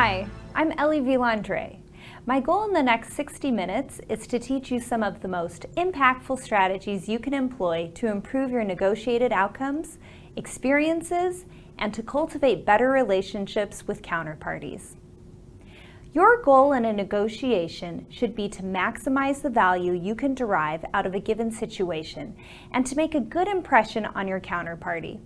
Hi, I'm Ellie Villandre. My goal in the next 60 minutes is to teach you some of the most impactful strategies you can employ to improve your negotiated outcomes, experiences, and to cultivate better relationships with counterparties. Your goal in a negotiation should be to maximize the value you can derive out of a given situation and to make a good impression on your counterparty.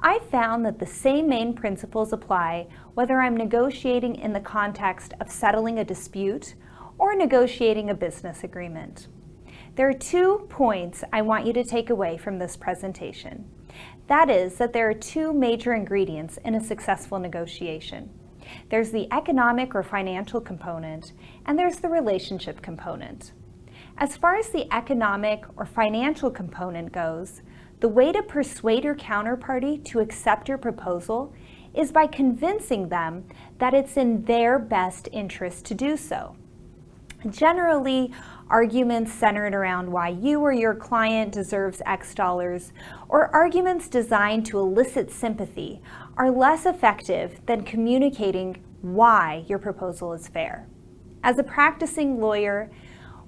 I found that the same main principles apply whether I'm negotiating in the context of settling a dispute or negotiating a business agreement. There are 2 points I want you to take away from this presentation. That is that there are 2 major ingredients in a successful negotiation. There's the economic or financial component, and there's the relationship component. As far as the economic or financial component goes, the way to persuade your counterparty to accept your proposal is by convincing them that it's in their best interest to do so. Generally, arguments centered around why you or your client deserves X dollars, or arguments designed to elicit sympathy, are less effective than communicating why your proposal is fair. As a practicing lawyer,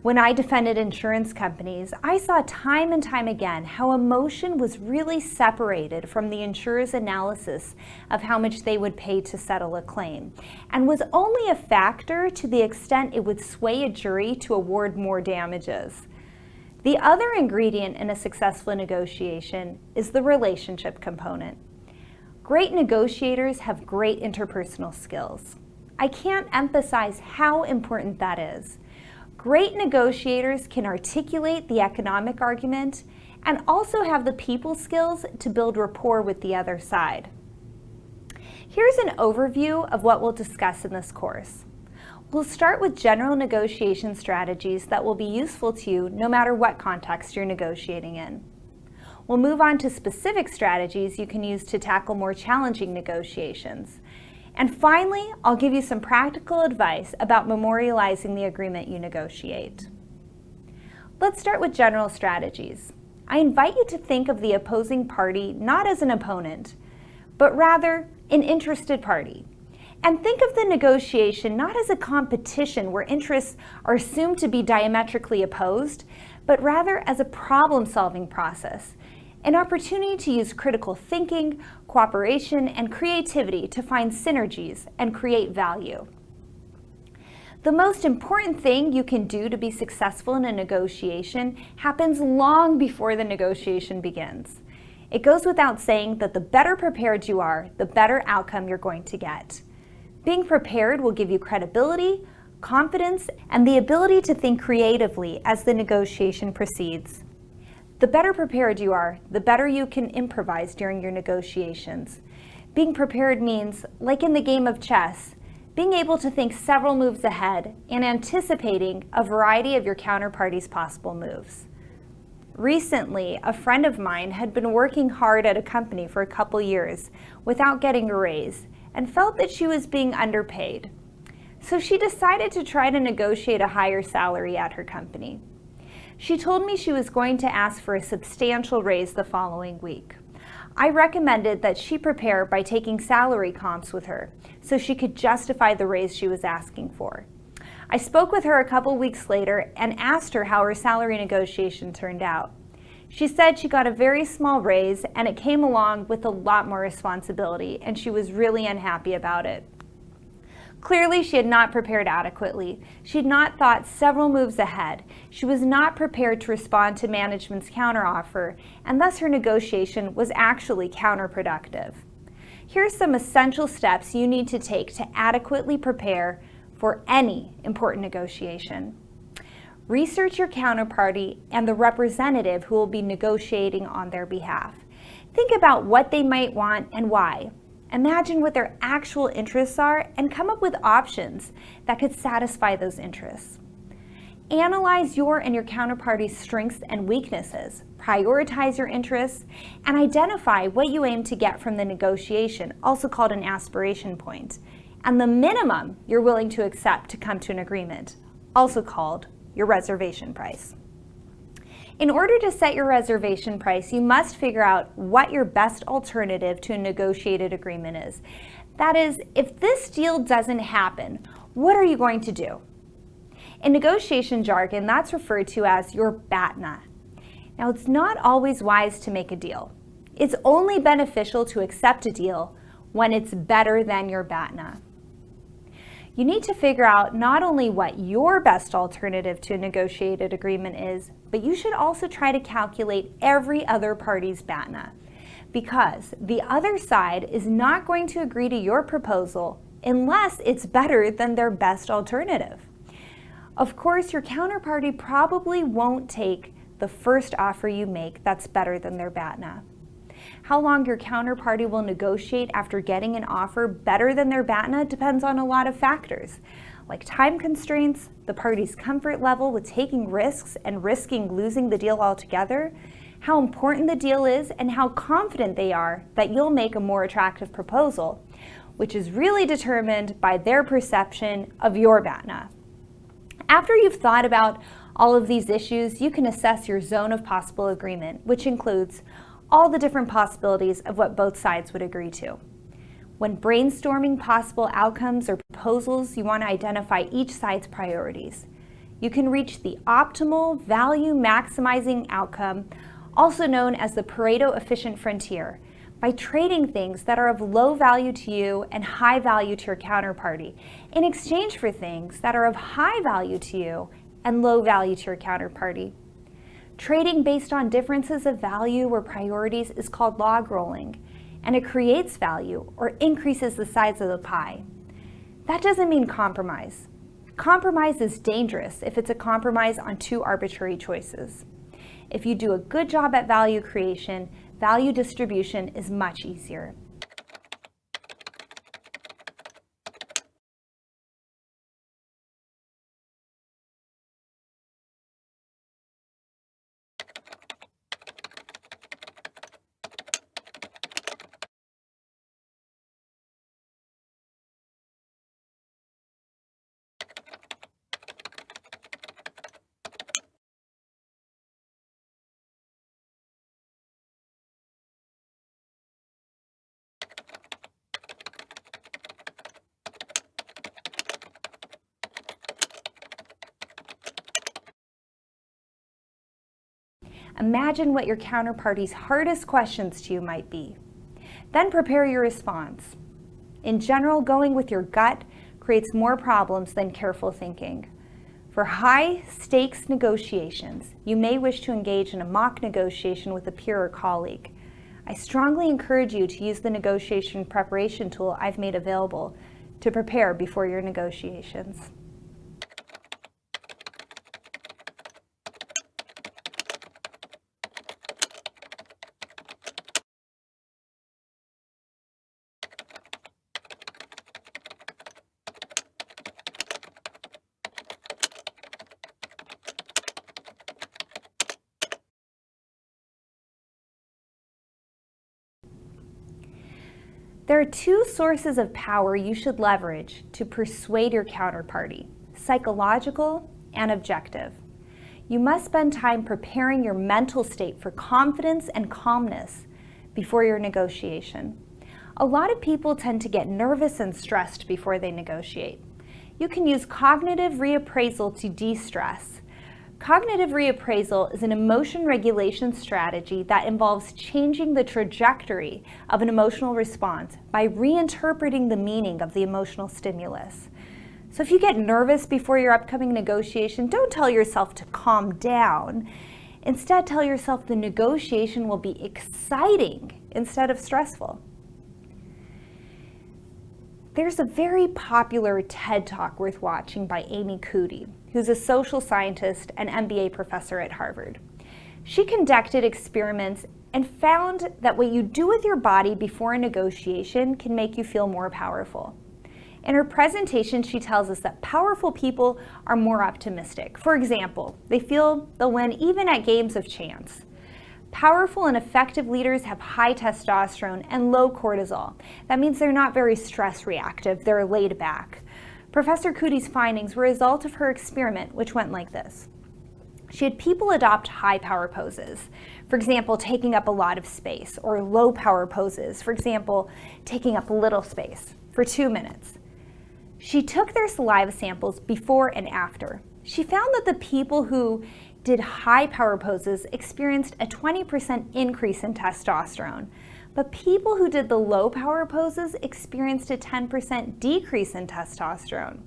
when I defended insurance companies, I saw time and time again how emotion was really separated from the insurer's analysis of how much they would pay to settle a claim, and was only a factor to the extent it would sway a jury to award more damages. The other ingredient in a successful negotiation is the relationship component. Great negotiators have great interpersonal skills. I can't emphasize how important that is. Great negotiators can articulate the economic argument and also have the people skills to build rapport with the other side. Here's an overview of what we'll discuss in this course. We'll start with general negotiation strategies that will be useful to you no matter what context you're negotiating in. We'll move on to specific strategies you can use to tackle more challenging negotiations. And finally, I'll give you some practical advice about memorializing the agreement you negotiate. Let's start with general strategies. I invite you to think of the opposing party not as an opponent, but rather an interested party. And think of the negotiation not as a competition where interests are assumed to be diametrically opposed, but rather as a problem-solving process. An opportunity to use critical thinking, cooperation, and creativity to find synergies and create value. The most important thing you can do to be successful in a negotiation happens long before the negotiation begins. It goes without saying that the better prepared you are, the better outcome you're going to get. Being prepared will give you credibility, confidence, and the ability to think creatively as the negotiation proceeds. The better prepared you are, the better you can improvise during your negotiations. Being prepared means, like in the game of chess, being able to think several moves ahead and anticipating a variety of your counterparty's possible moves. Recently, a friend of mine had been working hard at a company for a couple years without getting a raise and felt that she was being underpaid. So she decided to try to negotiate a higher salary at her company. She told me she was going to ask for a substantial raise the following week. I recommended that she prepare by taking salary comps with her so she could justify the raise she was asking for. I spoke with her a couple weeks later and asked her how her salary negotiation turned out. She said she got a very small raise and it came along with a lot more responsibility, and she was really unhappy about it. Clearly, she had not prepared adequately. She had not thought several moves ahead. She was not prepared to respond to management's counteroffer, and thus her negotiation was actually counterproductive. Here are some essential steps you need to take to adequately prepare for any important negotiation. Research your counterparty and the representative who will be negotiating on their behalf. Think about what they might want and why. Imagine what their actual interests are and come up with options that could satisfy those interests. Analyze your and your counterparty's strengths and weaknesses, prioritize your interests, and identify what you aim to get from the negotiation, also called an aspiration point, and the minimum you're willing to accept to come to an agreement, also called your reservation price. In order to set your reservation price, you must figure out what your best alternative to a negotiated agreement is. That is, if this deal doesn't happen, what are you going to do? In negotiation jargon, that's referred to as your BATNA. Now, it's not always wise to make a deal. It's only beneficial to accept a deal when it's better than your BATNA. You need to figure out not only what your best alternative to a negotiated agreement is, but you should also try to calculate every other party's BATNA, because the other side is not going to agree to your proposal unless it's better than their best alternative. Of course, your counterparty probably won't take the first offer you make that's better than their BATNA. How long your counterparty will negotiate after getting an offer better than their BATNA depends on a lot of factors, like time constraints, the party's comfort level with taking risks and risking losing the deal altogether, how important the deal is, and how confident they are that you'll make a more attractive proposal, which is really determined by their perception of your BATNA. After you've thought about all of these issues, you can assess your zone of possible agreement, which includes all the different possibilities of what both sides would agree to. When brainstorming possible outcomes or proposals, you want to identify each side's priorities. You can reach the optimal value maximizing outcome, also known as the Pareto efficient frontier, by trading things that are of low value to you and high value to your counterparty in exchange for things that are of high value to you and low value to your counterparty. Trading based on differences of value or priorities is called log rolling, and it creates value or increases the size of the pie. That doesn't mean compromise. Compromise is dangerous if it's a compromise on two arbitrary choices. If you do a good job at value creation, value distribution is much easier. Imagine what your counterparty's hardest questions to you might be. Then prepare your response. In general, going with your gut creates more problems than careful thinking. For high-stakes negotiations, you may wish to engage in a mock negotiation with a peer or colleague. I strongly encourage you to use the negotiation preparation tool I've made available to prepare before your negotiations. There are two sources of power you should leverage to persuade your counterparty: psychological and objective. You must spend time preparing your mental state for confidence and calmness before your negotiation. A lot of people tend to get nervous and stressed before they negotiate. You can use cognitive reappraisal to de-stress. Cognitive reappraisal is an emotion regulation strategy that involves changing the trajectory of an emotional response by reinterpreting the meaning of the emotional stimulus. So if you get nervous before your upcoming negotiation, don't tell yourself to calm down. Instead, tell yourself the negotiation will be exciting instead of stressful. There's a very popular TED Talk worth watching by Amy Cuddy, who's a social scientist and MBA professor at Harvard. She conducted experiments and found that what you do with your body before a negotiation can make you feel more powerful. In her presentation, she tells us that powerful people are more optimistic. For example, they feel they'll win even at games of chance. Powerful and effective leaders have high testosterone and low cortisol. That means they're not very stress reactive, they're laid back. Professor Cuddy's findings were a result of her experiment, which went like this. She had people adopt high power poses, for example, taking up a lot of space, or low power poses, for example, taking up little space, for 2 minutes. She took their saliva samples before and after. She found that the people who did high power poses experienced a 20% increase in testosterone, but people who did the low power poses experienced a 10% decrease in testosterone.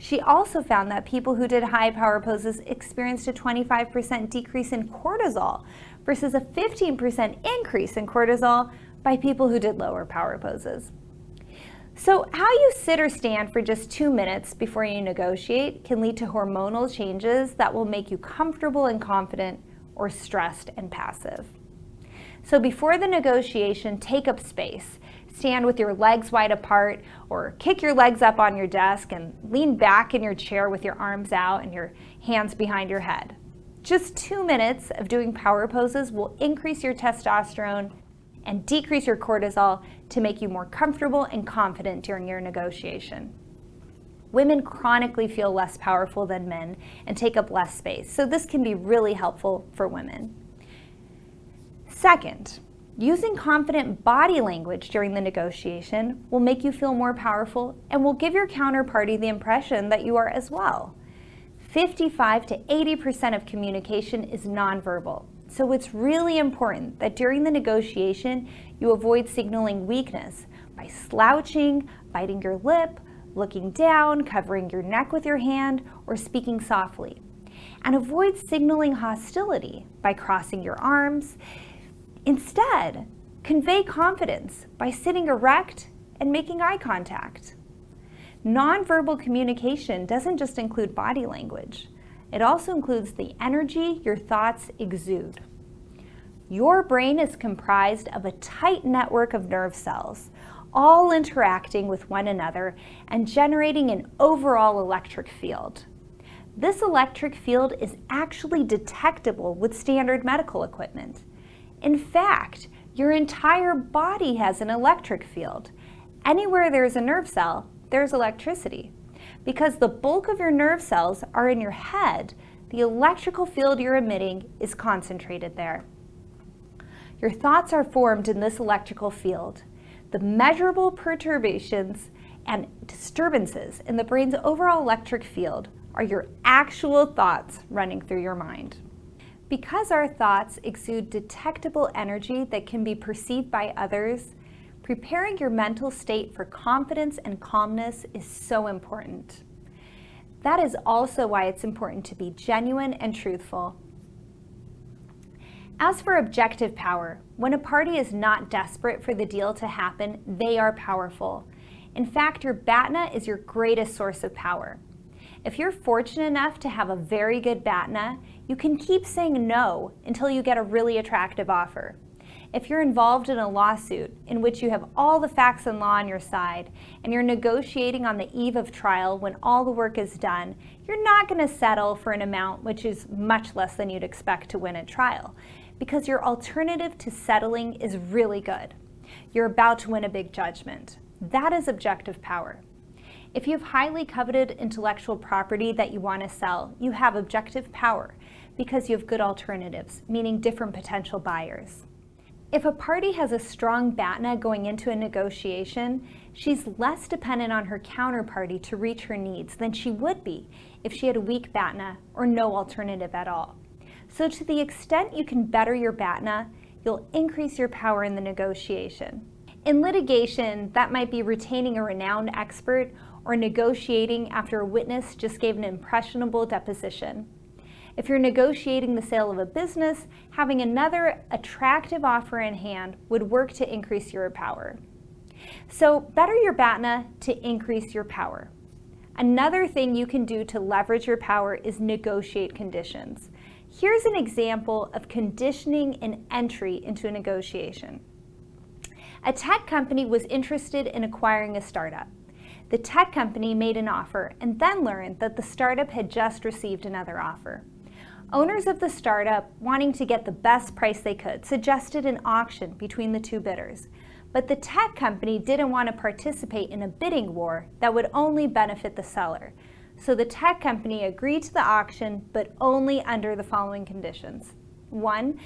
She also found that people who did high power poses experienced a 25% decrease in cortisol versus a 15% increase in cortisol by people who did lower power poses. So how you sit or stand for just 2 minutes before you negotiate can lead to hormonal changes that will make you comfortable and confident or stressed and passive. So before the negotiation, take up space. Stand with your legs wide apart, or kick your legs up on your desk and lean back in your chair with your arms out and your hands behind your head. Just 2 minutes of doing power poses will increase your testosterone and decrease your cortisol to make you more comfortable and confident during your negotiation. Women chronically feel less powerful than men and take up less space, so this can be really helpful for women. Second, using confident body language during the negotiation will make you feel more powerful and will give your counterparty the impression that you are as well. 55 to 80% of communication is nonverbal, so it's really important that during the negotiation you avoid signaling weakness by slouching, biting your lip, looking down, covering your neck with your hand, or speaking softly. And avoid signaling hostility by crossing your arms. Instead, convey confidence by sitting erect and making eye contact. Nonverbal communication doesn't just include body language. It also includes the energy your thoughts exude. Your brain is comprised of a tight network of nerve cells, all interacting with one another and generating an overall electric field. This electric field is actually detectable with standard medical equipment. In fact, your entire body has an electric field. Anywhere there's a nerve cell, there's electricity. Because the bulk of your nerve cells are in your head, the electrical field you're emitting is concentrated there. Your thoughts are formed in this electrical field. The measurable perturbations and disturbances in the brain's overall electric field are your actual thoughts running through your mind. Because our thoughts exude detectable energy that can be perceived by others, preparing your mental state for confidence and calmness is so important. That is also why it's important to be genuine and truthful. As for objective power, when a party is not desperate for the deal to happen, they are powerful. In fact, your BATNA is your greatest source of power. If you're fortunate enough to have a very good BATNA, you can keep saying no until you get a really attractive offer. If you're involved in a lawsuit in which you have all the facts and law on your side and you're negotiating on the eve of trial when all the work is done, you're not going to settle for an amount which is much less than you'd expect to win at trial, because your alternative to settling is really good. You're about to win a big judgment. That is objective power. If you have highly coveted intellectual property that you want to sell, you have objective power because you have good alternatives, meaning different potential buyers. If a party has a strong BATNA going into a negotiation, she's less dependent on her counterparty to reach her needs than she would be if she had a weak BATNA or no alternative at all. So to the extent you can better your BATNA, you'll increase your power in the negotiation. In litigation, that might be retaining a renowned expert or negotiating after a witness just gave an impressionable deposition. If you're negotiating the sale of a business, having another attractive offer in hand would work to increase your power. So better your BATNA to increase your power. Another thing you can do to leverage your power is negotiate conditions. Here's an example of conditioning an entry into a negotiation. A tech company was interested in acquiring a startup. The tech company made an offer and then learned that the startup had just received another offer. Owners of the startup, wanting to get the best price they could, suggested an auction between the two bidders. But the tech company didn't want to participate in a bidding war that would only benefit the seller. So the tech company agreed to the auction, but only under the following conditions. 1,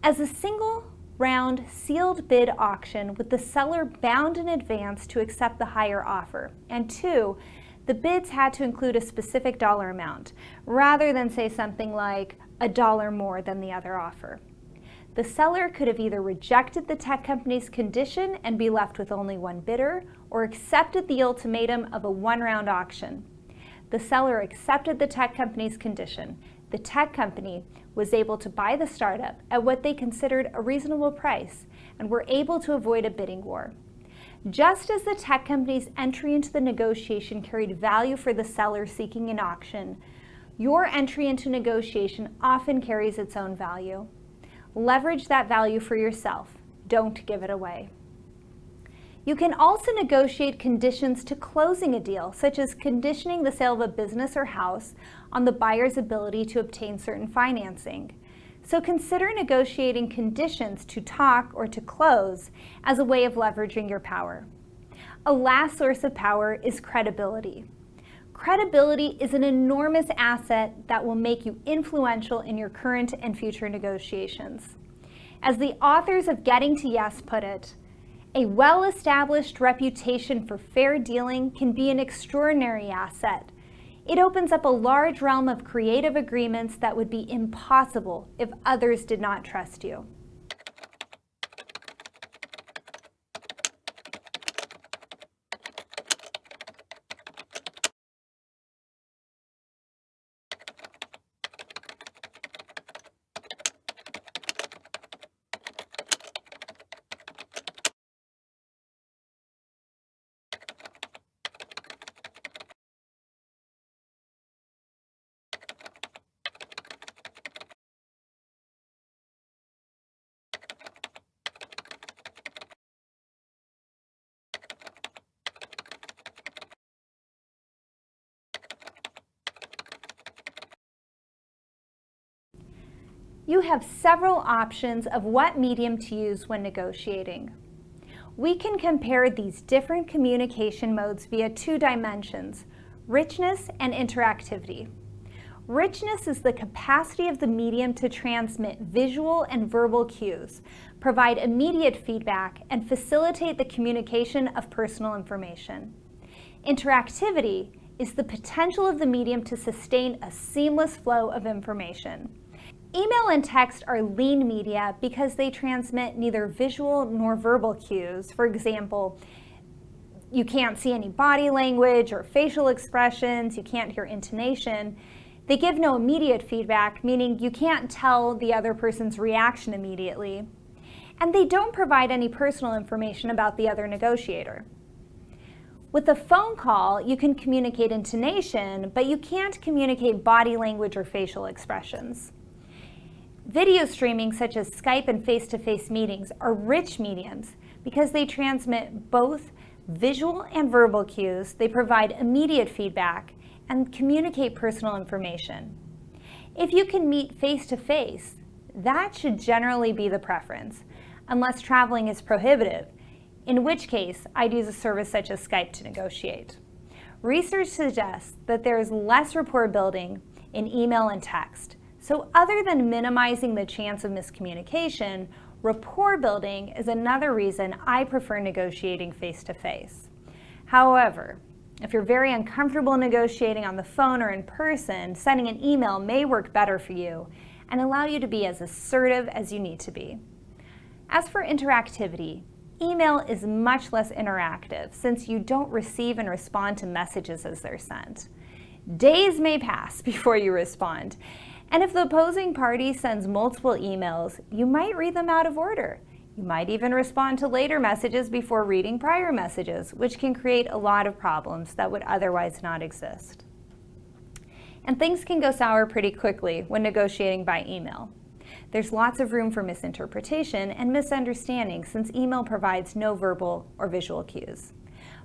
as a single round sealed bid auction with the seller bound in advance to accept the higher offer. And 2, the bids had to include a specific dollar amount, rather than say something like $1 more than the other offer. The seller could have either rejected the tech company's condition and be left with only one bidder, or accepted the ultimatum of a one-round auction. The seller accepted the tech company's condition. The tech company was able to buy the startup at what they considered a reasonable price and were able to avoid a bidding war. Just as the tech company's entry into the negotiation carried value for the seller seeking an auction, your entry into negotiation often carries its own value. Leverage that value for yourself. Don't give it away. You can also negotiate conditions to closing a deal, such as conditioning the sale of a business or house on the buyer's ability to obtain certain financing. So consider negotiating conditions to talk or to close as a way of leveraging your power. A last source of power is credibility. Credibility is an enormous asset that will make you influential in your current and future negotiations. As the authors of Getting to Yes put it, a well-established reputation for fair dealing can be an extraordinary asset. It opens up a large realm of creative agreements that would be impossible if others did not trust you. You have several options of what medium to use when negotiating. We can compare these different communication modes via 2 dimensions, richness and interactivity. Richness is the capacity of the medium to transmit visual and verbal cues, provide immediate feedback, and facilitate the communication of personal information. Interactivity is the potential of the medium to sustain a seamless flow of information. Email and text are lean media because they transmit neither visual nor verbal cues. For example, you can't see any body language or facial expressions, you can't hear intonation. They give no immediate feedback, meaning you can't tell the other person's reaction immediately. And they don't provide any personal information about the other negotiator. With a phone call, you can communicate intonation, but you can't communicate body language or facial expressions. Video streaming, such as Skype and face-to-face meetings, are rich mediums because they transmit both visual and verbal cues, they provide immediate feedback, and communicate personal information. If you can meet face-to-face, that should generally be the preference, unless traveling is prohibitive, in which case I'd use a service such as Skype to negotiate. Research suggests that there is less rapport building in email and text. So other than minimizing the chance of miscommunication, rapport building is another reason I prefer negotiating face-to-face. However, if you're very uncomfortable negotiating on the phone or in person, sending an email may work better for you and allow you to be as assertive as you need to be. As for interactivity, email is much less interactive since you don't receive and respond to messages as they're sent. Days may pass before you respond. And if the opposing party sends multiple emails, you might read them out of order. You might even respond to later messages before reading prior messages, which can create a lot of problems that would otherwise not exist. And things can go sour pretty quickly when negotiating by email. There's lots of room for misinterpretation and misunderstanding since email provides no verbal or visual cues.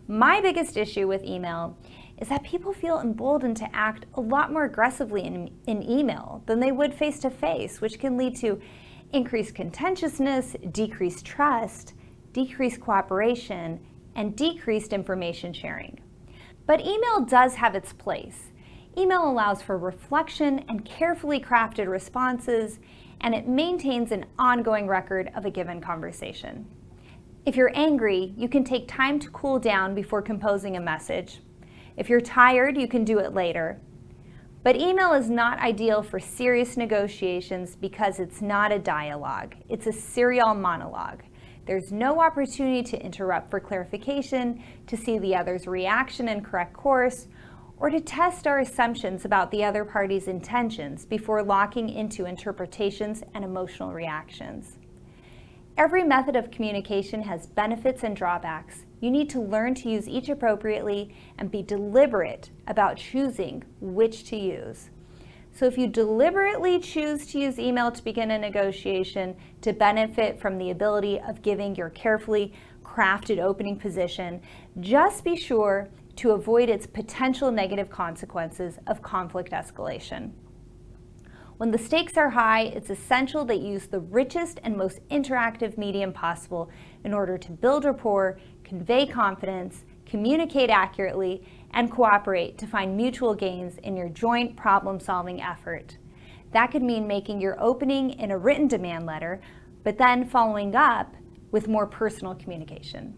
My biggest issue with email is that people feel emboldened to act a lot more aggressively in email than they would face-to-face, which can lead to increased contentiousness, decreased trust, decreased cooperation, and decreased information sharing. But email does have its place. Email allows for reflection and carefully crafted responses, and it maintains an ongoing record of a given conversation. If you're angry, you can take time to cool down before composing a message. If you're tired, you can do it later. But email is not ideal for serious negotiations because it's not a dialogue. It's a serial monologue. There's no opportunity to interrupt for clarification, to see the other's reaction and correct course, or to test our assumptions about the other party's intentions before locking into interpretations and emotional reactions. Every method of communication has benefits and drawbacks. You need to learn to use each appropriately and be deliberate about choosing which to use. So if you deliberately choose to use email to begin a negotiation to benefit from the ability of giving your carefully crafted opening position, just be sure to avoid its potential negative consequences of conflict escalation. When the stakes are high, it's essential that you use the richest and most interactive medium possible in order to build rapport, convey confidence, communicate accurately, and cooperate to find mutual gains in your joint problem-solving effort. That could mean making your opening in a written demand letter, but then following up with more personal communication.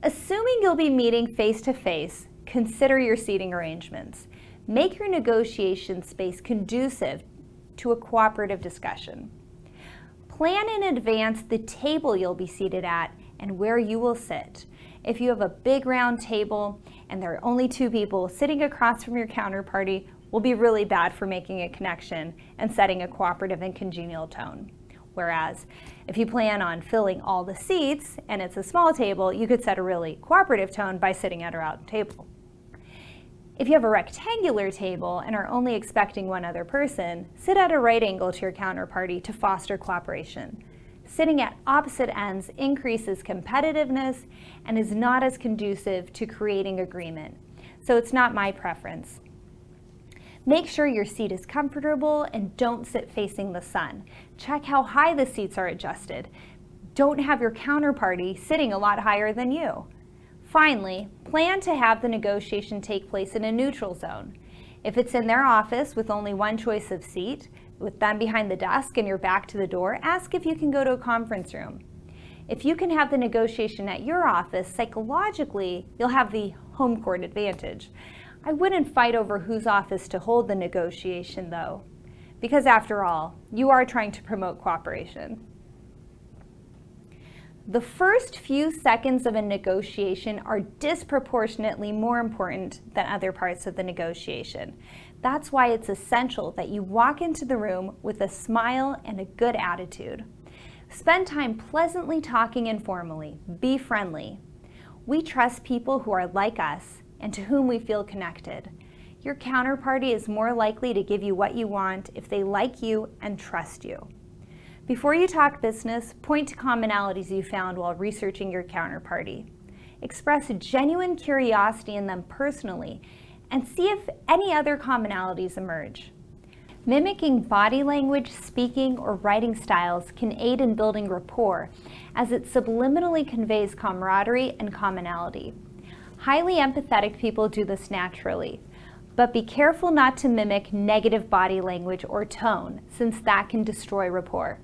Assuming you'll be meeting face-to-face, consider your seating arrangements. Make your negotiation space conducive to a cooperative discussion. Plan in advance the table you'll be seated at and where you will sit. If you have a big round table and there are only 2 people, sitting across from your counterparty will be really bad for making a connection and setting a cooperative and congenial tone. Whereas if you plan on filling all the seats and it's a small table, you could set a really cooperative tone by sitting at a round table. If you have a rectangular table and are only expecting 1 other person, sit at a right angle to your counterparty to foster cooperation. Sitting at opposite ends increases competitiveness and is not as conducive to creating agreement. So it's not my preference. Make sure your seat is comfortable and don't sit facing the sun. Check how high the seats are adjusted. Don't have your counterparty sitting a lot higher than you. Finally, plan to have the negotiation take place in a neutral zone. If it's in their office with only 1 choice of seat, with them behind the desk and your back to the door, ask if you can go to a conference room. If you can have the negotiation at your office, psychologically, you'll have the home court advantage. I wouldn't fight over whose office to hold the negotiation, though, because after all, you are trying to promote cooperation. The first few seconds of a negotiation are disproportionately more important than other parts of the negotiation. That's why it's essential that you walk into the room with a smile and a good attitude. Spend time pleasantly talking informally. Be friendly. We trust people who are like us and to whom we feel connected. Your counterparty is more likely to give you what you want if they like you and trust you. Before you talk business, point to commonalities you found while researching your counterparty. Express genuine curiosity in them personally and see if any other commonalities emerge. Mimicking body language, speaking, or writing styles can aid in building rapport as it subliminally conveys camaraderie and commonality. Highly empathetic people do this naturally, but be careful not to mimic negative body language or tone, since that can destroy rapport.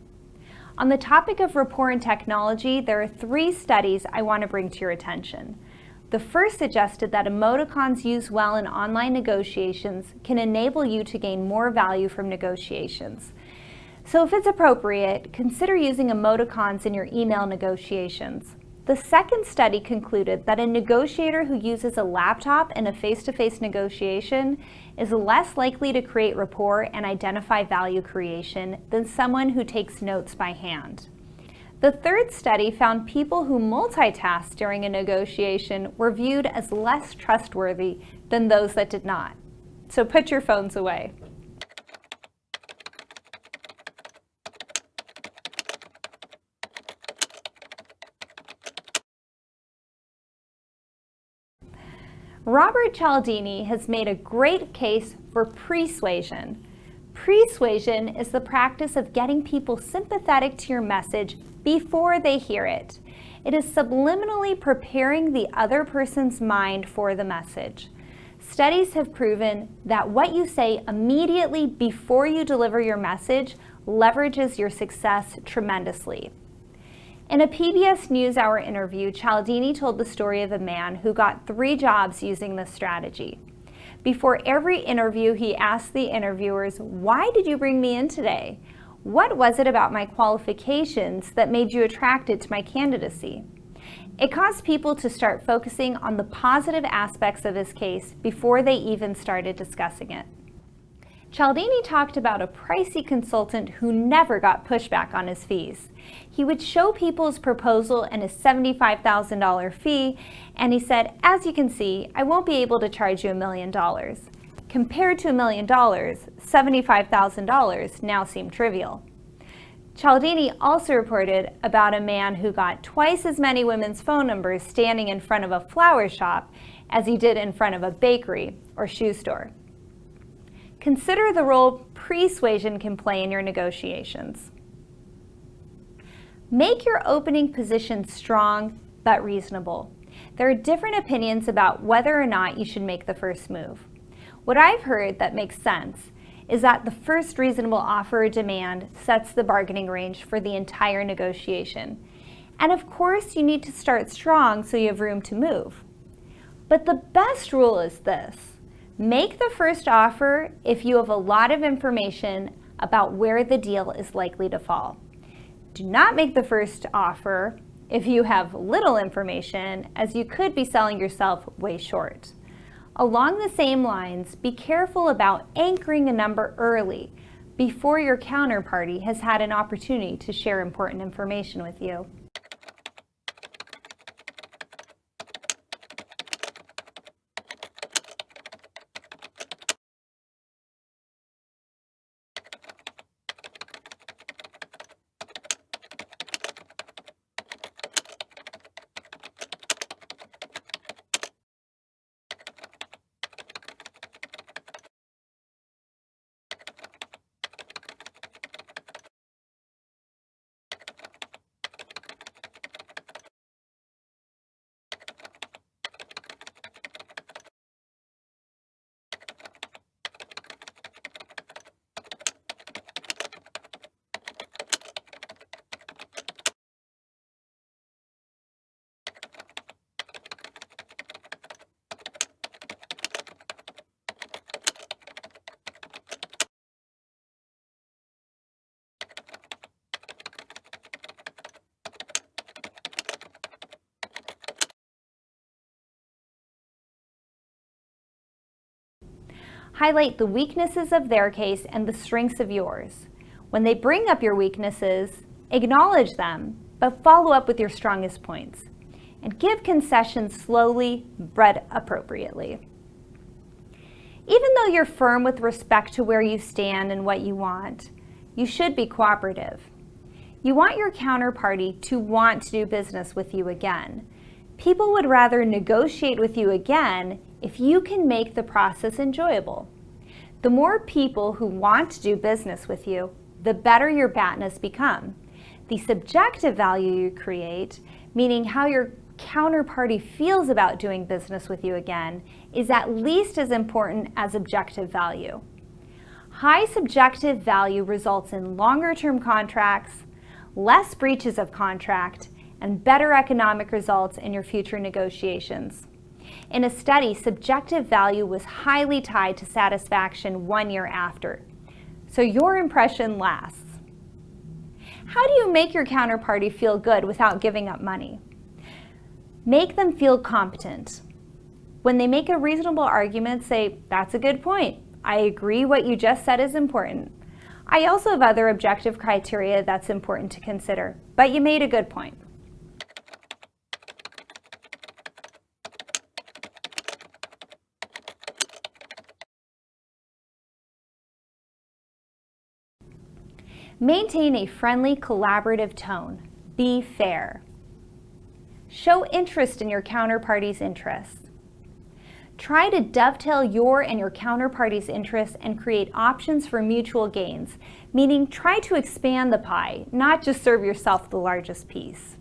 On the topic of rapport and technology, there are 3 studies I want to bring to your attention. The first suggested that emoticons used well in online negotiations can enable you to gain more value from negotiations. So if it's appropriate, consider using emoticons in your email negotiations. The second study concluded that a negotiator who uses a laptop in a face-to-face negotiation is less likely to create rapport and identify value creation than someone who takes notes by hand. The third study found people who multitasked during a negotiation were viewed as less trustworthy than those that did not. So put your phones away. Robert Cialdini has made a great case for persuasion. Persuasion is the practice of getting people sympathetic to your message before they hear it. It is subliminally preparing the other person's mind for the message. Studies have proven that what you say immediately before you deliver your message leverages your success tremendously. In a PBS NewsHour interview, Cialdini told the story of a man who got 3 jobs using this strategy. Before every interview, he asked the interviewers, "Why did you bring me in today? What was it about my qualifications that made you attracted to my candidacy?" It caused people to start focusing on the positive aspects of his case before they even started discussing it. Cialdini talked about a pricey consultant who never got pushback on his fees. He would show people his proposal and his $75,000 fee, and he said, "As you can see, I won't be able to charge you $1 million. Compared to $1 million, $75,000 now seemed trivial." Cialdini also reported about a man who got twice as many women's phone numbers standing in front of a flower shop as he did in front of a bakery or shoe store. Consider the role persuasion can play in your negotiations. Make your opening position strong but reasonable. There are different opinions about whether or not you should make the first move. What I've heard that makes sense is that the first reasonable offer or demand sets the bargaining range for the entire negotiation. And of course, you need to start strong so you have room to move. But the best rule is this: make the first offer if you have a lot of information about where the deal is likely to fall. Do not make the first offer if you have little information, as you could be selling yourself way short. Along the same lines, be careful about anchoring a number early before your counterparty has had an opportunity to share important information with you. Highlight the weaknesses of their case and the strengths of yours. When they bring up your weaknesses, acknowledge them, but follow up with your strongest points. And give concessions slowly, but appropriately. Even though you're firm with respect to where you stand and what you want, you should be cooperative. You want your counterparty to want to do business with you again. People would rather negotiate with you again if you can make the process enjoyable. The more people who want to do business with you, the better your BATNAs become. The subjective value you create, meaning how your counterparty feels about doing business with you again, is at least as important as objective value. High subjective value results in longer-term contracts, less breaches of contract, and better economic results in your future negotiations. In a study, subjective value was highly tied to satisfaction 1 year after, so your impression lasts. How do you make your counterparty feel good without giving up money? Make them feel competent. When they make a reasonable argument, say, "That's a good point. I agree what you just said is important. I also have other objective criteria that's important to consider, but you made a good point." Maintain a friendly, collaborative tone. Be fair. Show interest in your counterparty's interests. Try to dovetail your and your counterparty's interests and create options for mutual gains, meaning try to expand the pie, not just serve yourself the largest piece.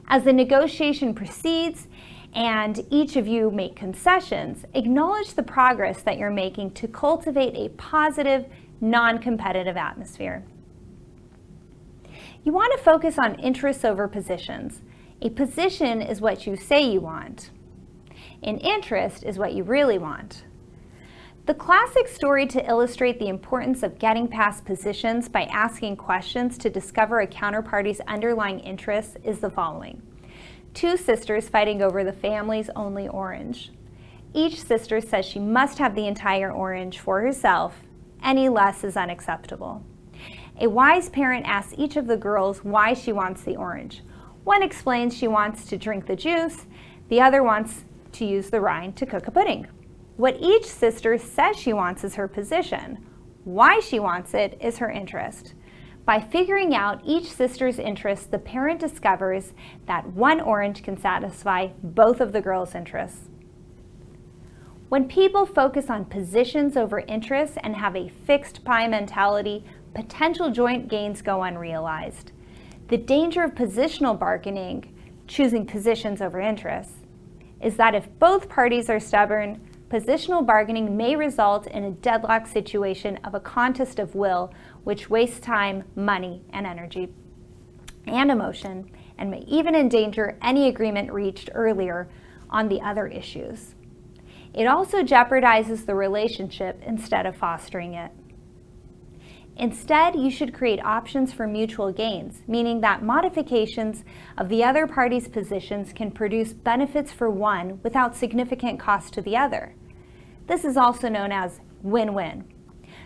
As the negotiation proceeds, and each of you make concessions, acknowledge the progress that you're making to cultivate a positive, non-competitive atmosphere. You want to focus on interests over positions. A position is what you say you want. An interest is what you really want. The classic story to illustrate the importance of getting past positions by asking questions to discover a counterparty's underlying interests is the following. Two sisters fighting over the family's only orange. Each sister says she must have the entire orange for herself. Any less is unacceptable. A wise parent asks each of the girls why she wants the orange. One explains she wants to drink the juice, the other wants to use the rind to cook a pudding. What each sister says she wants is her position. Why she wants it is her interest. By figuring out each sister's interests, the parent discovers that one orange can satisfy both of the girls' interests. When people focus on positions over interests and have a fixed pie mentality, potential joint gains go unrealized. The danger of positional bargaining, choosing positions over interests, is that if both parties are stubborn, positional bargaining may result in a deadlock situation of a contest of will, which wastes time, money, and energy, and emotion, and may even endanger any agreement reached earlier on the other issues. It also jeopardizes the relationship instead of fostering it. Instead, you should create options for mutual gains, meaning that modifications of the other party's positions can produce benefits for one without significant cost to the other. This is also known as win-win.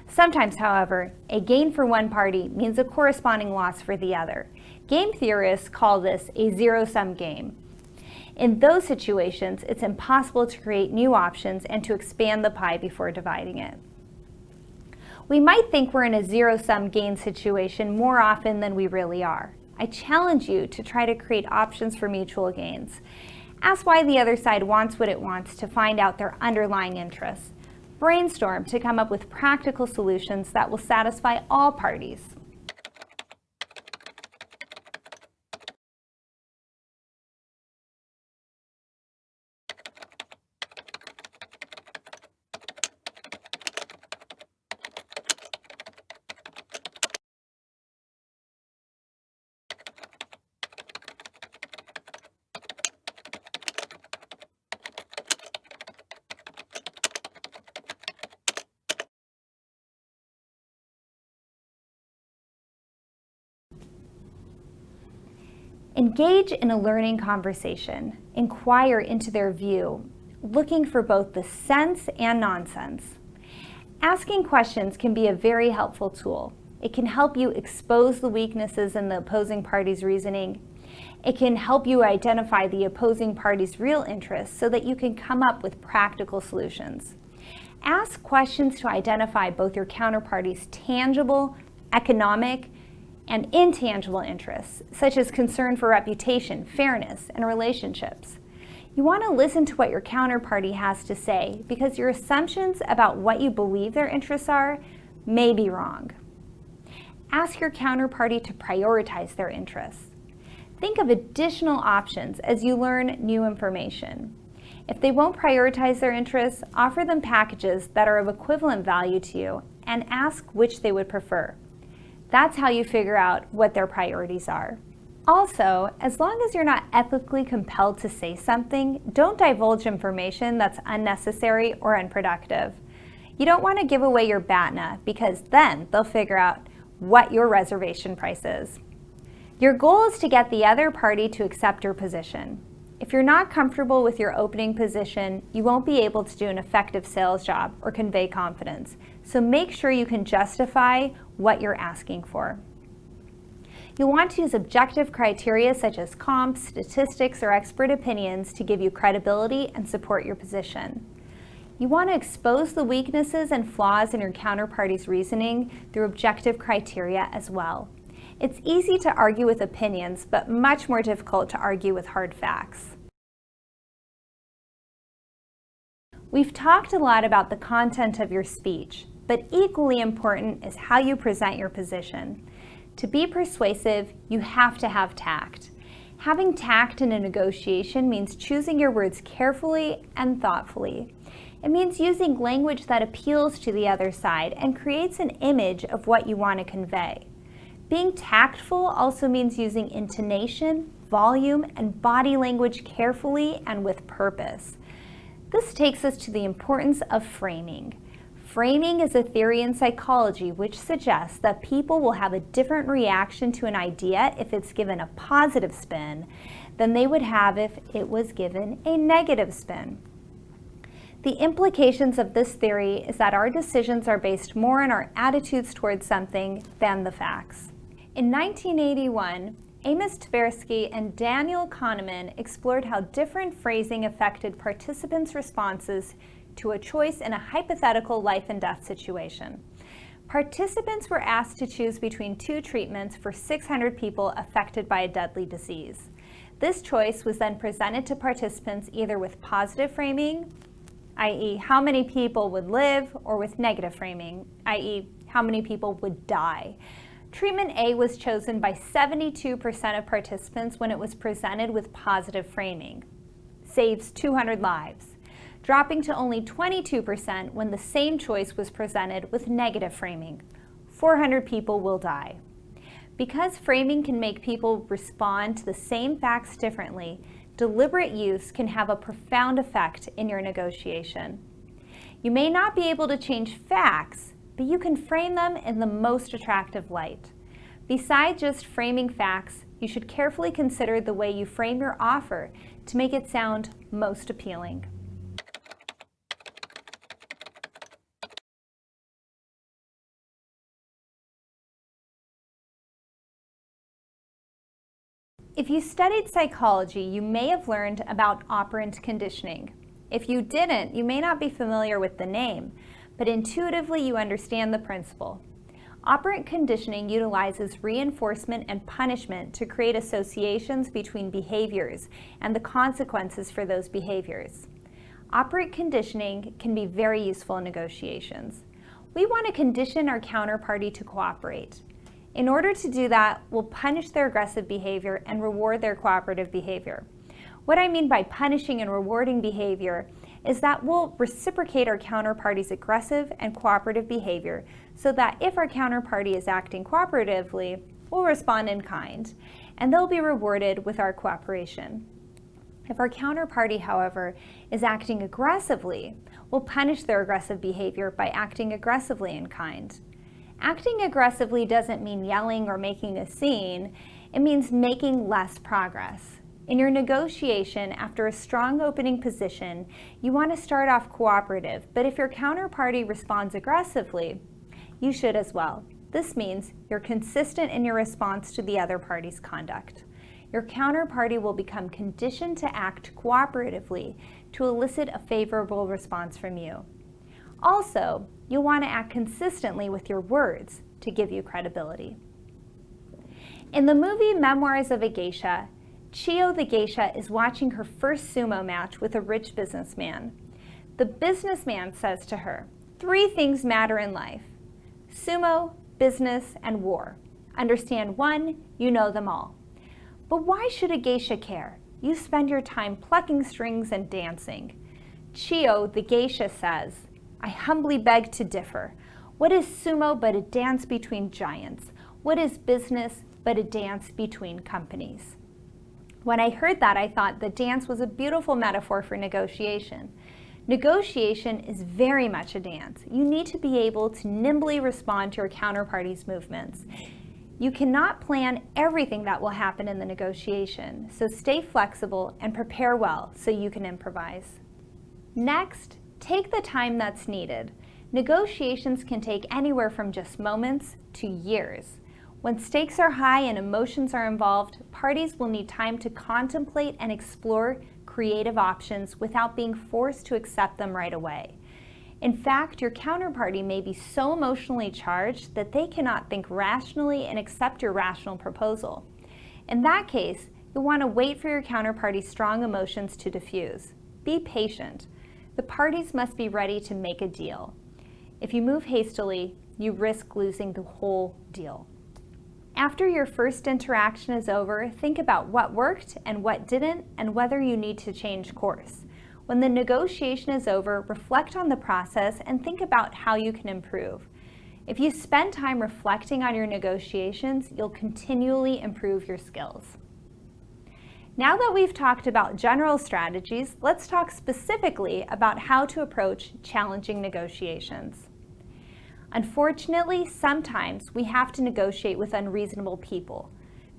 Sometimes, however, a gain for one party means a corresponding loss for the other. Game theorists call this a zero-sum game. In those situations, it's impossible to create new options and to expand the pie before dividing it. We might think we're in a zero-sum gain situation more often than we really are. I challenge you to try to create options for mutual gains. Ask why the other side wants what it wants to find out their underlying interests. Brainstorm to come up with practical solutions that will satisfy all parties. Engage in a learning conversation. Inquire into their view, looking for both the sense and nonsense. Asking questions can be a very helpful tool. It can help you expose the weaknesses in the opposing party's reasoning. It can help you identify the opposing party's real interests so that you can come up with practical solutions. Ask questions to identify both your counterparty's tangible, economic, and intangible interests, such as concern for reputation, fairness, and relationships. You want to listen to what your counterparty has to say because your assumptions about what you believe their interests are may be wrong. Ask your counterparty to prioritize their interests. Think of additional options as you learn new information. If they won't prioritize their interests, offer them packages that are of equivalent value to you and ask which they would prefer. That's how you figure out what their priorities are. Also, as long as you're not ethically compelled to say something, don't divulge information that's unnecessary or unproductive. You don't want to give away your BATNA because then they'll figure out what your reservation price is. Your goal is to get the other party to accept your position. If you're not comfortable with your opening position, you won't be able to do an effective sales job or convey confidence. So make sure you can justify what you're asking for. You'll want to use objective criteria such as comps, statistics, or expert opinions to give you credibility and support your position. You want to expose the weaknesses and flaws in your counterparty's reasoning through objective criteria as well. It's easy to argue with opinions, but much more difficult to argue with hard facts. We've talked a lot about the content of your speech, but equally important is how you present your position. To be persuasive, you have to have tact. Having tact in a negotiation means choosing your words carefully and thoughtfully. It means using language that appeals to the other side and creates an image of what you want to convey. Being tactful also means using intonation, volume, and body language carefully and with purpose. This takes us to the importance of framing. Framing is a theory in psychology which suggests that people will have a different reaction to an idea if it's given a positive spin than they would have if it was given a negative spin. The implications of this theory is that our decisions are based more on our attitudes towards something than the facts. In 1981, Amos Tversky and Daniel Kahneman explored how different phrasing affected participants' responses to a choice in a hypothetical life and death situation. Participants were asked to choose between two treatments for 600 people affected by a deadly disease. This choice was then presented to participants either with positive framing, i.e., how many people would live, or with negative framing, i.e., how many people would die. Treatment A was chosen by 72% of participants when it was presented with positive framing. Saves 200 lives. Dropping to only 22% when the same choice was presented with negative framing. 400 people will die. Because framing can make people respond to the same facts differently, deliberate use can have a profound effect in your negotiation. You may not be able to change facts, but you can frame them in the most attractive light. Besides just framing facts, you should carefully consider the way you frame your offer to make it sound most appealing. If you studied psychology, you may have learned about operant conditioning. If you didn't, you may not be familiar with the name, but intuitively you understand the principle. Operant conditioning utilizes reinforcement and punishment to create associations between behaviors and the consequences for those behaviors. Operant conditioning can be very useful in negotiations. We want to condition our counterparty to cooperate. In order to do that, we'll punish their aggressive behavior and reward their cooperative behavior. What I mean by punishing and rewarding behavior is that we'll reciprocate our counterparty's aggressive and cooperative behavior so that if our counterparty is acting cooperatively, we'll respond in kind, and they'll be rewarded with our cooperation. If our counterparty, however, is acting aggressively, we'll punish their aggressive behavior by acting aggressively in kind. Acting aggressively doesn't mean yelling or making a scene. It means making less progress. In your negotiation, after a strong opening position, you want to start off cooperative, but if your counterparty responds aggressively, you should as well. This means you're consistent in your response to the other party's conduct. Your counterparty will become conditioned to act cooperatively to elicit a favorable response from you. Also, you'll want to act consistently with your words to give you credibility. In the movie Memoirs of a Geisha, Chiyo the geisha is watching her first sumo match with a rich businessman. The businessman says to her, 3 things matter in life: sumo, business, and war. Understand one, you know them all. But why should a geisha care? You spend your time plucking strings and dancing. Chiyo the geisha says, I humbly beg to differ. What is sumo but a dance between giants? What is business but a dance between companies? When I heard that, I thought the dance was a beautiful metaphor for negotiation. Negotiation is very much a dance. You need to be able to nimbly respond to your counterparty's movements. You cannot plan everything that will happen in the negotiation, so stay flexible and prepare well so you can improvise. Next, take the time that's needed. Negotiations can take anywhere from just moments to years. When stakes are high and emotions are involved, parties will need time to contemplate and explore creative options without being forced to accept them right away. In fact, your counterparty may be so emotionally charged that they cannot think rationally and accept your rational proposal. In that case, you'll want to wait for your counterparty's strong emotions to diffuse. Be patient. The parties must be ready to make a deal. If you move hastily, you risk losing the whole deal. After your first interaction is over, think about what worked and what didn't, and whether you need to change course. When the negotiation is over, reflect on the process and think about how you can improve. If you spend time reflecting on your negotiations, you'll continually improve your skills. Now that we've talked about general strategies, let's talk specifically about how to approach challenging negotiations. Unfortunately, sometimes we have to negotiate with unreasonable people.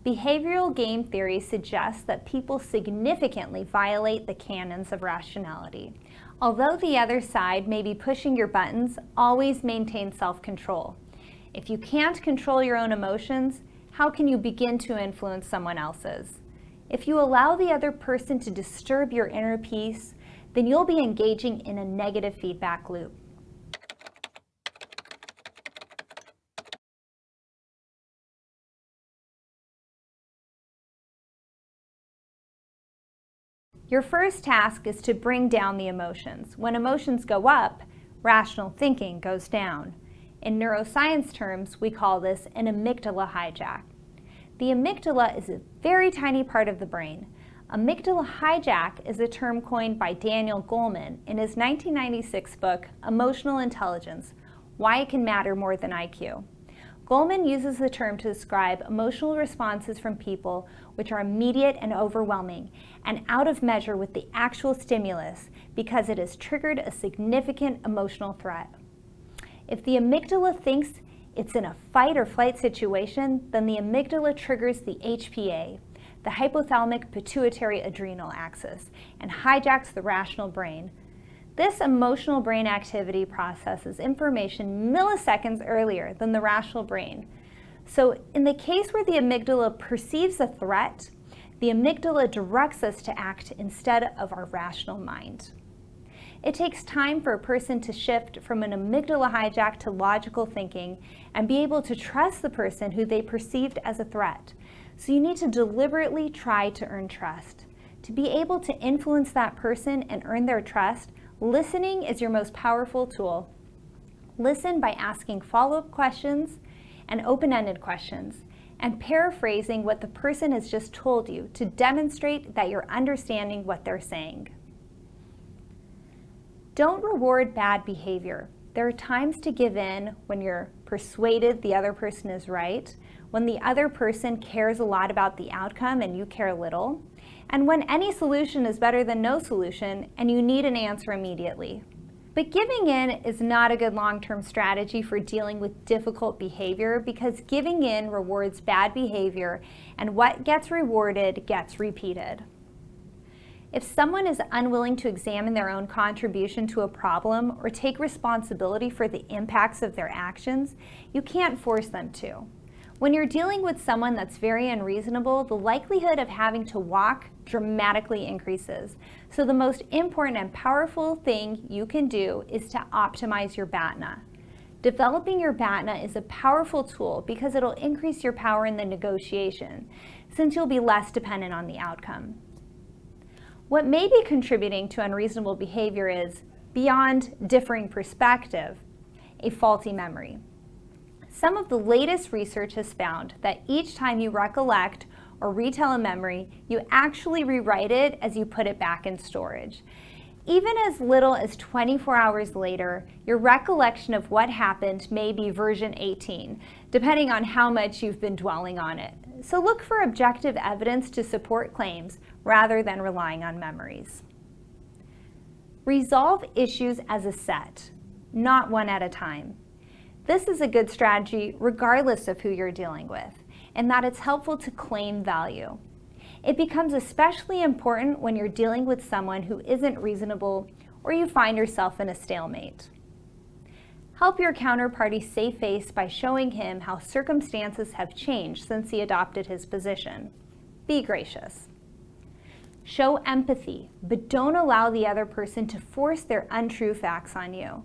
Behavioral game theory suggests that people significantly violate the canons of rationality. Although the other side may be pushing your buttons, always maintain self-control. If you can't control your own emotions, how can you begin to influence someone else's? If you allow the other person to disturb your inner peace, then you'll be engaging in a negative feedback loop. Your first task is to bring down the emotions. When emotions go up, rational thinking goes down. In neuroscience terms, we call this an amygdala hijack. The amygdala is a very tiny part of the brain. Amygdala hijack is a term coined by Daniel Goleman in his 1996 book, Emotional Intelligence: Why It Can Matter More Than IQ. Goleman uses the term to describe emotional responses from people which are immediate and overwhelming and out of measure with the actual stimulus because it has triggered a significant emotional threat. If the amygdala thinks it's in a fight or flight situation, then the amygdala triggers the HPA, the hypothalamic pituitary adrenal axis, and hijacks the rational brain. This emotional brain activity processes information milliseconds earlier than the rational brain. So in the case where the amygdala perceives a threat, the amygdala directs us to act instead of our rational mind. It takes time for a person to shift from an amygdala hijack to logical thinking and be able to trust the person who they perceived as a threat. So you need to deliberately try to earn trust. To be able to influence that person and earn their trust, listening is your most powerful tool. Listen by asking follow-up questions and open-ended questions, and paraphrasing what the person has just told you to demonstrate that you're understanding what they're saying. Don't reward bad behavior. There are times to give in when you're persuaded the other person is right, when the other person cares a lot about the outcome and you care little, and when any solution is better than no solution and you need an answer immediately. But giving in is not a good long-term strategy for dealing with difficult behavior because giving in rewards bad behavior, and what gets rewarded gets repeated. If someone is unwilling to examine their own contribution to a problem or take responsibility for the impacts of their actions, you can't force them to. When you're dealing with someone that's very unreasonable, the likelihood of having to walk dramatically increases. So the most important and powerful thing you can do is to optimize your BATNA. Developing your BATNA is a powerful tool because it'll increase your power in the negotiation, since you'll be less dependent on the outcome. What may be contributing to unreasonable behavior is, beyond differing perspective, a faulty memory. Some of the latest research has found that each time you recollect or retell a memory, you actually rewrite it as you put it back in storage. Even as little as 24 hours later, your recollection of what happened may be version 18, depending on how much you've been dwelling on it. So look for objective evidence to support claims rather than relying on memories. Resolve issues as a set, not one at a time. This is a good strategy regardless of who you're dealing with, and that it's helpful to claim value. It becomes especially important when you're dealing with someone who isn't reasonable or you find yourself in a stalemate. Help your counterparty save face by showing him how circumstances have changed since he adopted his position. Be gracious. Show empathy, but don't allow the other person to force their untrue facts on you.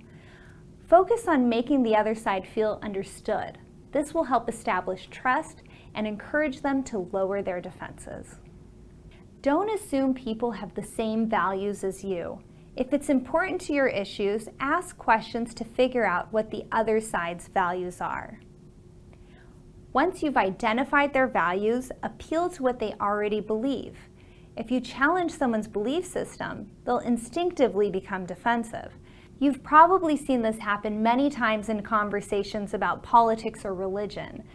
Focus on making the other side feel understood. This will help establish trust and encourage them to lower their defenses. Don't assume people have the same values as you. If it's important to your issues, ask questions to figure out what the other side's values are. Once you've identified their values, appeal to what they already believe. If you challenge someone's belief system, they'll instinctively become defensive. You've probably seen this happen many times in conversations about politics or religion.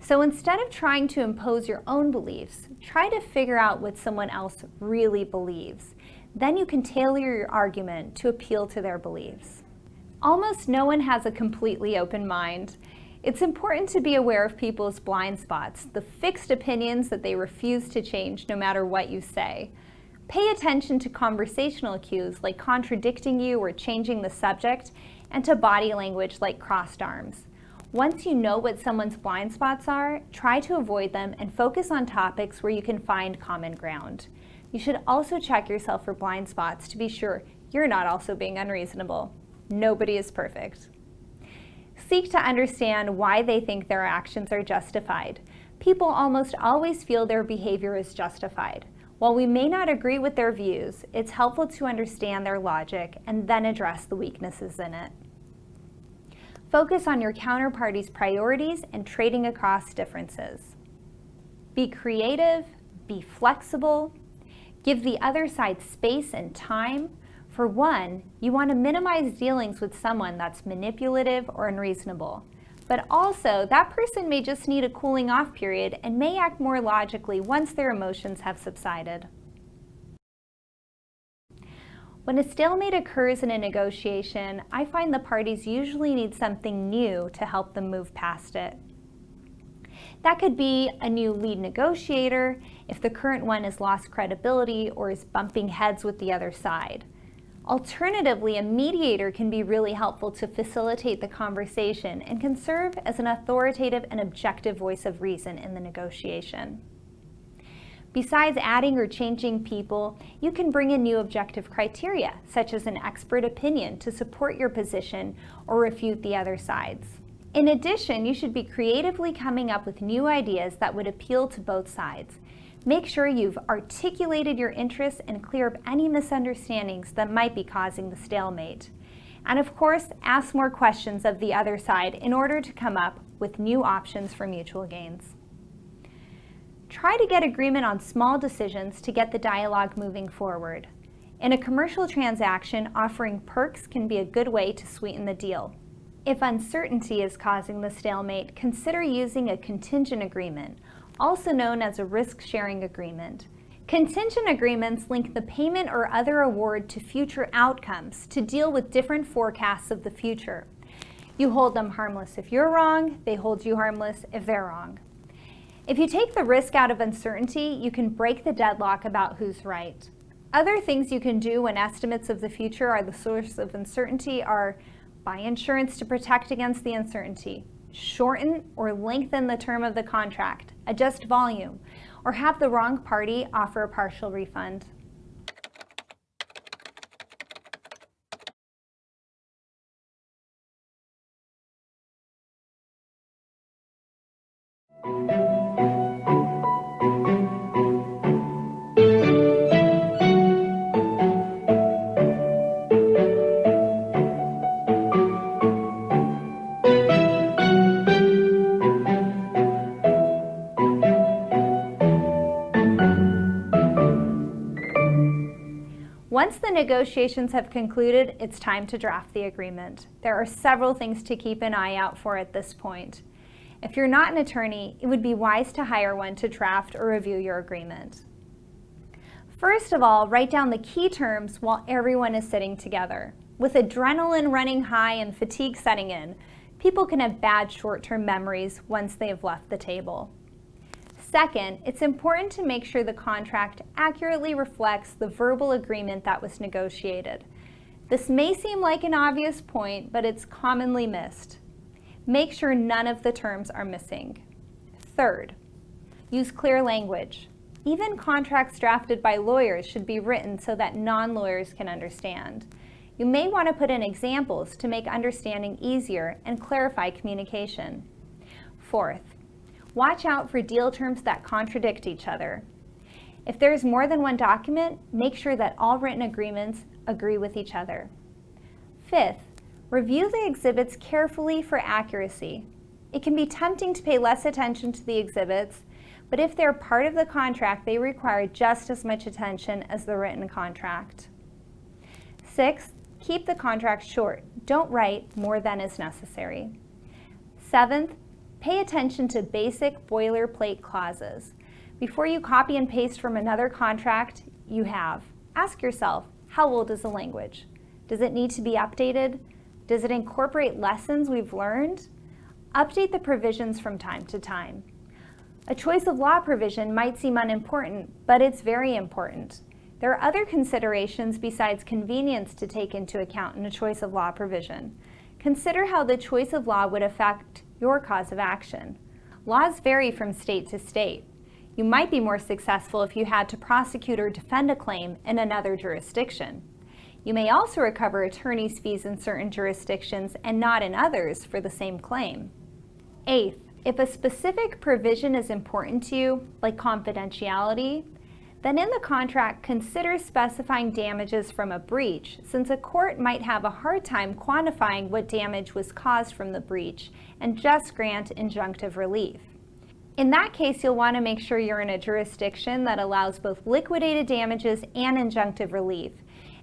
So instead of trying to impose your own beliefs, try to figure out what someone else really believes. Then you can tailor your argument to appeal to their beliefs. Almost no one has a completely open mind. It's important to be aware of people's blind spots, the fixed opinions that they refuse to change no matter what you say. Pay attention to conversational cues like contradicting you or changing the subject, and to body language like crossed arms. Once you know what someone's blind spots are, try to avoid them and focus on topics where you can find common ground. You should also check yourself for blind spots to be sure you're not also being unreasonable. Nobody is perfect. Seek to understand why they think their actions are justified. People almost always feel their behavior is justified. While we may not agree with their views, it's helpful to understand their logic and then address the weaknesses in it. Focus on your counterparty's priorities and trading across differences. Be creative, be flexible, give the other side space and time. For one, you want to minimize dealings with someone that's manipulative or unreasonable. But also, that person may just need a cooling off period and may act more logically once their emotions have subsided. When a stalemate occurs in a negotiation, I find the parties usually need something new to help them move past it. That could be a new lead negotiator if the current one has lost credibility or is bumping heads with the other side. Alternatively, a mediator can be really helpful to facilitate the conversation and can serve as an authoritative and objective voice of reason in the negotiation. Besides adding or changing people, you can bring in new objective criteria, such as an expert opinion to support your position or refute the other side's. In addition, you should be creatively coming up with new ideas that would appeal to both sides. Make sure you've articulated your interests and clear up any misunderstandings that might be causing the stalemate. And of course, ask more questions of the other side in order to come up with new options for mutual gains. Try to get agreement on small decisions to get the dialogue moving forward. In a commercial transaction, offering perks can be a good way to sweeten the deal. If uncertainty is causing the stalemate, consider using a contingent agreement, also known as a risk-sharing agreement. Contingent agreements link the payment or other award to future outcomes to deal with different forecasts of the future. You hold them harmless if you're wrong, they hold you harmless if they're wrong. If you take the risk out of uncertainty, you can break the deadlock about who's right. Other things you can do when estimates of the future are the source of uncertainty are buy insurance to protect against the uncertainty, shorten or lengthen the term of the contract, adjust volume, or have the wrong party offer a partial refund. Once the negotiations have concluded, it's time to draft the agreement. There are several things to keep an eye out for at this point. If you're not an attorney, it would be wise to hire one to draft or review your agreement. First of all, write down the key terms while everyone is sitting together. With adrenaline running high and fatigue setting in, people can have bad short-term memories once they have left the table. Second, it's important to make sure the contract accurately reflects the verbal agreement that was negotiated. This may seem like an obvious point, but it's commonly missed. Make sure none of the terms are missing. Third, use clear language. Even contracts drafted by lawyers should be written so that non-lawyers can understand. You may want to put in examples to make understanding easier and clarify communication. Fourth, watch out for deal terms that contradict each other. If there's more than one document, make sure that all written agreements agree with each other. Fifth, review the exhibits carefully for accuracy. It can be tempting to pay less attention to the exhibits, but if they're part of the contract, they require just as much attention as the written contract. 6, keep the contract short. Don't write more than is necessary. 7th, pay attention to basic boilerplate clauses. Before you copy and paste from another contract you have, ask yourself, how old is the language? Does it need to be updated? Does it incorporate lessons we've learned? Update the provisions from time to time. A choice of law provision might seem unimportant, but it's very important. There are other considerations besides convenience to take into account in a choice of law provision. Consider how the choice of law would affect your cause of action. Laws vary from state to state. You might be more successful if you had to prosecute or defend a claim in another jurisdiction. You may also recover attorney's fees in certain jurisdictions and not in others for the same claim. 8th, if a specific provision is important to you, like confidentiality, then in the contract consider specifying damages from a breach, since a court might have a hard time quantifying what damage was caused from the breach and just grant injunctive relief. In that case, you'll want to make sure you're in a jurisdiction that allows both liquidated damages and injunctive relief,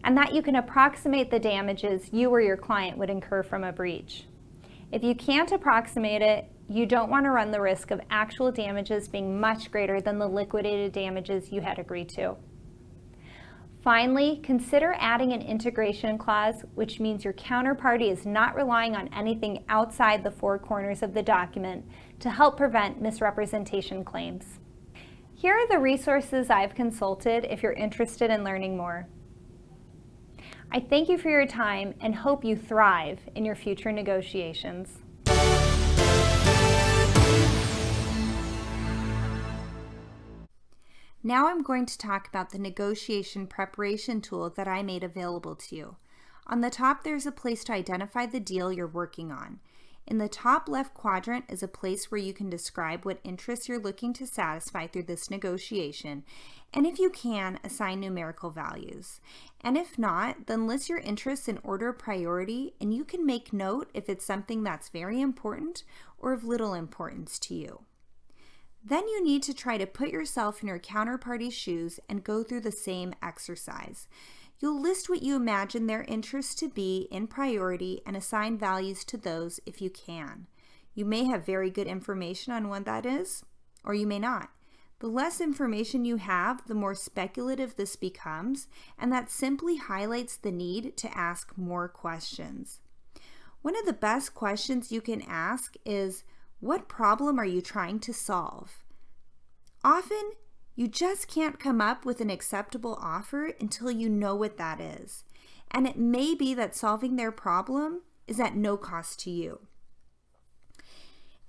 and that you can approximate the damages you or your client would incur from a breach. If you can't approximate it, you don't want to run the risk of actual damages being much greater than the liquidated damages you had agreed to. Finally, consider adding an integration clause, which means your counterparty is not relying on anything outside the four corners of the document to help prevent misrepresentation claims. Here are the resources I've consulted if you're interested in learning more. I thank you for your time and hope you thrive in your future negotiations. Now I'm going to talk about the negotiation preparation tool that I made available to you. On the top, there's a place to identify the deal you're working on. In the top left quadrant is a place where you can describe what interests you're looking to satisfy through this negotiation, and if you can, assign numerical values. And if not, then list your interests in order of priority, and you can make note if it's something that's very important or of little importance to you. Then you need to try to put yourself in your counterparty's shoes and go through the same exercise. You'll list what you imagine their interests to be in priority and assign values to those if you can. You may have very good information on what that is, or you may not. The less information you have, the more speculative this becomes, and that simply highlights the need to ask more questions. One of the best questions you can ask is, what problem are you trying to solve? Often, you just can't come up with an acceptable offer until you know what that is. And it may be that solving their problem is at no cost to you.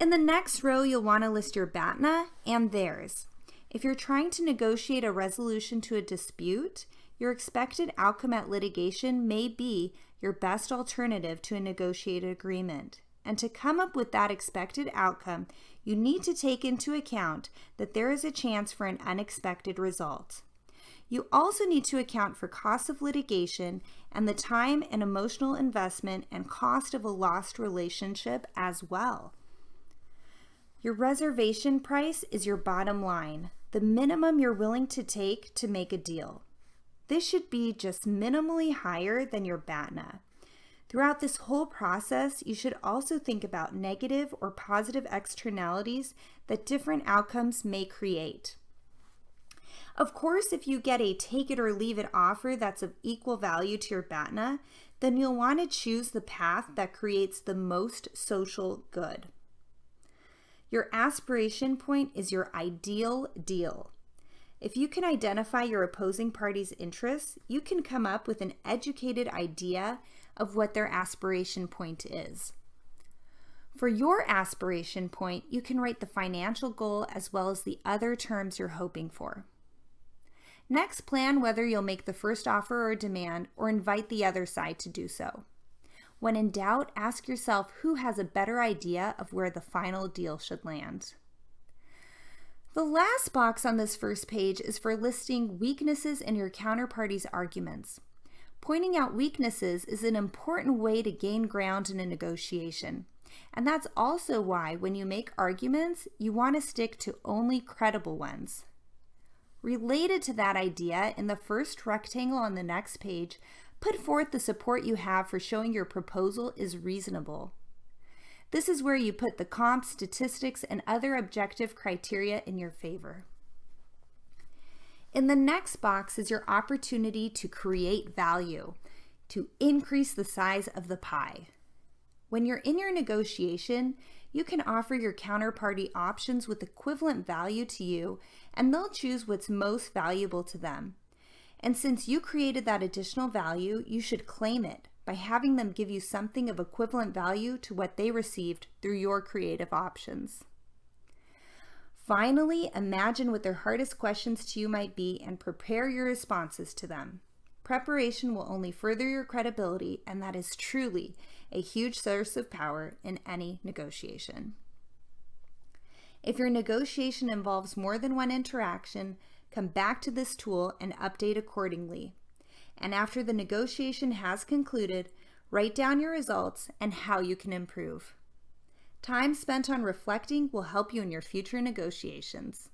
In the next row, you'll want to list your BATNA and theirs. If you're trying to negotiate a resolution to a dispute, your expected outcome at litigation may be your best alternative to a negotiated agreement. And to come up with that expected outcome, you need to take into account that there is a chance for an unexpected result. You also need to account for costs of litigation and the time and emotional investment and cost of a lost relationship as well. Your reservation price is your bottom line, the minimum you're willing to take to make a deal. This should be just minimally higher than your BATNA. Throughout this whole process, you should also think about negative or positive externalities that different outcomes may create. Of course, if you get a take it or leave it offer that's of equal value to your BATNA, then you'll want to choose the path that creates the most social good. Your aspiration point is your ideal deal. If you can identify your opposing party's interests, you can come up with an educated idea of what their aspiration point is. For your aspiration point, you can write the financial goal as well as the other terms you're hoping for. Next, plan whether you'll make the first offer or demand or invite the other side to do so. When in doubt, ask yourself who has a better idea of where the final deal should land. The last box on this first page is for listing weaknesses in your counterparty's arguments. Pointing out weaknesses is an important way to gain ground in a negotiation. And that's also why when you make arguments, you want to stick to only credible ones. Related to that idea, in the first rectangle on the next page, put forth the support you have for showing your proposal is reasonable. This is where you put the comps, statistics, and other objective criteria in your favor. In the next box is your opportunity to create value, to increase the size of the pie. When you're in your negotiation, you can offer your counterparty options with equivalent value to you, and they'll choose what's most valuable to them. And since you created that additional value, you should claim it by having them give you something of equivalent value to what they received through your creative options. Finally, imagine what their hardest questions to you might be and prepare your responses to them. Preparation will only further your credibility, and that is truly a huge source of power in any negotiation. If your negotiation involves more than one interaction, come back to this tool and update accordingly. And after the negotiation has concluded, write down your results and how you can improve. Time spent on reflecting will help you in your future negotiations.